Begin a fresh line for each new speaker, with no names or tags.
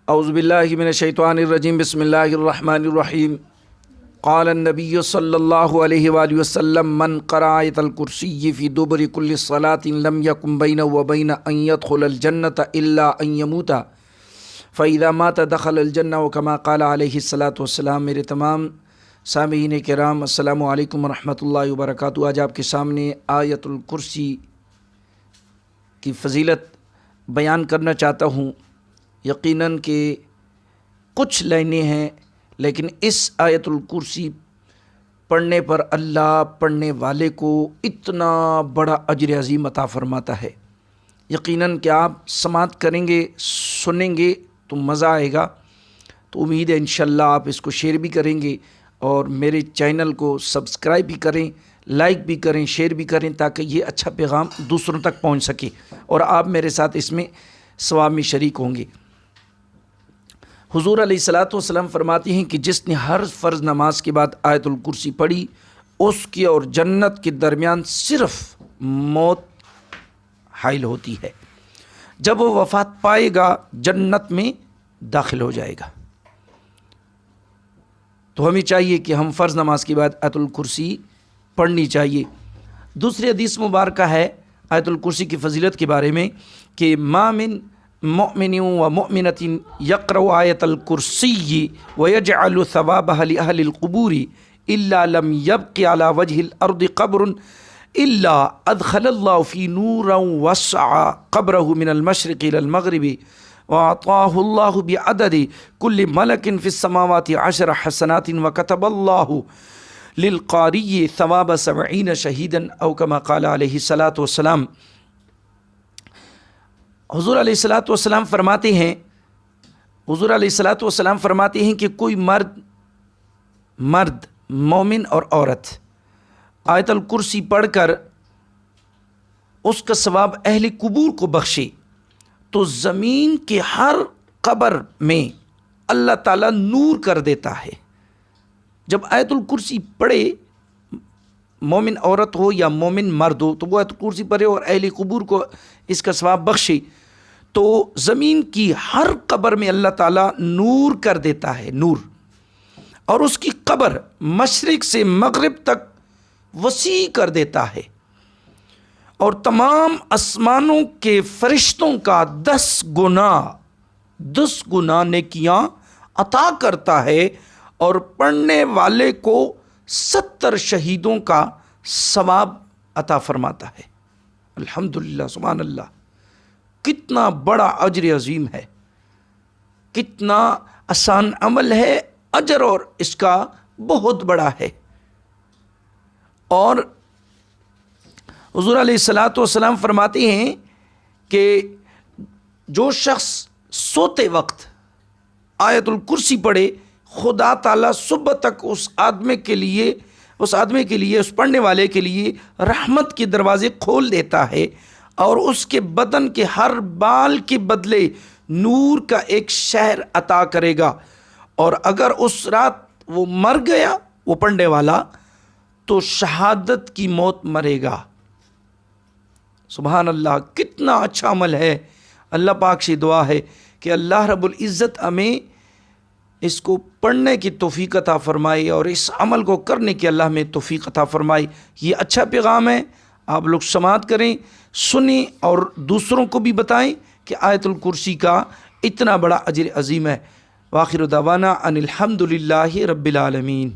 اعوذ باللہ من الشیطان الرجیم بسم اللہ الرحمن الرحیم قال النبی صلی اللہ علیہ وآلہ وسلم من قرأ آیۃ الکرسی فی دبر کل صلاۃ لم یکن بینہ وبین ان یدخل الجنۃ الا ان یموت فاذا مات دخل الجنہ وکما قال علیہ الصلاۃ والسلام۔ میرے تمام سامعین کرام السلام علیکم ورحمۃ اللہ وبرکاتہ۔ آج آپ کے سامنے آیۃ الکرسی کی فضیلت بیان کرنا چاہتا ہوں۔ یقیناً کہ کچھ لائنیں ہیں، لیکن اس آیت الکرسی پڑھنے پر اللہ پڑھنے والے کو اتنا بڑا اجر عظیم عطا فرماتا ہے۔ یقیناً کہ آپ سماعت کریں گے، سنیں گے تو مزہ آئے گا۔ تو امید ہے انشاءاللہ آپ اس کو شیئر بھی کریں گے اور میرے چینل کو سبسکرائب بھی کریں، لائک بھی کریں، شیئر بھی کریں، تاکہ یہ اچھا پیغام دوسروں تک پہنچ سکے اور آپ میرے ساتھ اس میں ثواب میں شریک ہوں گے۔ حضور علیہ الصلاۃ والسلام فرماتے ہیں کہ جس نے ہر فرض نماز کے بعد آیت الکرسی پڑھی، اس کی اور جنت کے درمیان صرف موت حائل ہوتی ہے۔ جب وہ وفات پائے گا جنت میں داخل ہو جائے گا۔ تو ہمیں چاہیے کہ ہم فرض نماز کے بعد آیت الکرسی پڑھنی چاہیے۔ دوسری حدیث مبارکہ ہے آیت الکرسی کی فضیلت کے بارے میں کہ ما من مؤمن و مؤمنۃ یقرأ آیۃ الکرسی ویجعل ثوابها لأہل القبور الا لم یبق علی وجہ الارض قبر الا ادخل اللہ فی نورا وسع قبرہ من المشرق الى المغرب وأعطاه الله بعدد كل ملك في السماوات 10 حسنات وكتب الله للقاری ثواب 70 شہیدا او کما قال علیہ الصلاۃ والسلام۔ حضور علیہ الصلاۃ والسلام فرماتے ہیں کہ کوئی مرد مومن اور عورت آیت الکرسی پڑھ کر اس کا ثواب اہل قبور کو بخشے تو زمین کے ہر قبر میں اللہ تعالیٰ نور کر دیتا ہے۔ جب آیت الکرسی پڑھے، مومن عورت ہو یا مومن مرد ہو، تو وہ آیت الکرسی پڑھے اور اہل قبور کو اس کا ثواب بخشے تو زمین کی ہر قبر میں اللہ تعالیٰ نور کر دیتا ہے، نور، اور اس کی قبر مشرق سے مغرب تک وسیع کر دیتا ہے، اور تمام آسمانوں کے فرشتوں کا 10 گنا نیکیاں عطا کرتا ہے، اور پڑھنے والے کو 70 شہیدوں کا ثواب عطا فرماتا ہے۔ الحمدللہ، سبحان اللہ، کتنا بڑا اجر عظیم ہے، کتنا آسان عمل ہے، اجر اور اس کا بہت بڑا ہے۔ اور حضور علیہ الصلاۃ والسلام فرماتے ہیں کہ جو شخص سوتے وقت آیت الکرسی پڑھے، خدا تعالیٰ صبح تک اس آدمی کے لیے، اس پڑھنے والے کے لیے رحمت کے دروازے کھول دیتا ہے، اور اس کے بدن کے ہر بال کے بدلے نور کا ایک شہر عطا کرے گا، اور اگر اس رات وہ مر گیا وہ پڑھنے والا تو شہادت کی موت مرے گا۔ سبحان اللہ، کتنا اچھا عمل ہے۔ اللہ پاک سے دعا ہے کہ اللہ رب العزت ہمیں اس کو پڑھنے کی توفیق عطا فرمائے اور اس عمل کو کرنے کی اللہ میں توفیق عطا فرمائے۔ یہ اچھا پیغام ہے، آپ لوگ سماعت کریں، سنیں اور دوسروں کو بھی بتائیں کہ آیت الکرسی کا اتنا بڑا اجر عظیم ہے۔ وآخر دعوانا ان الحمد للہ رب العالمین۔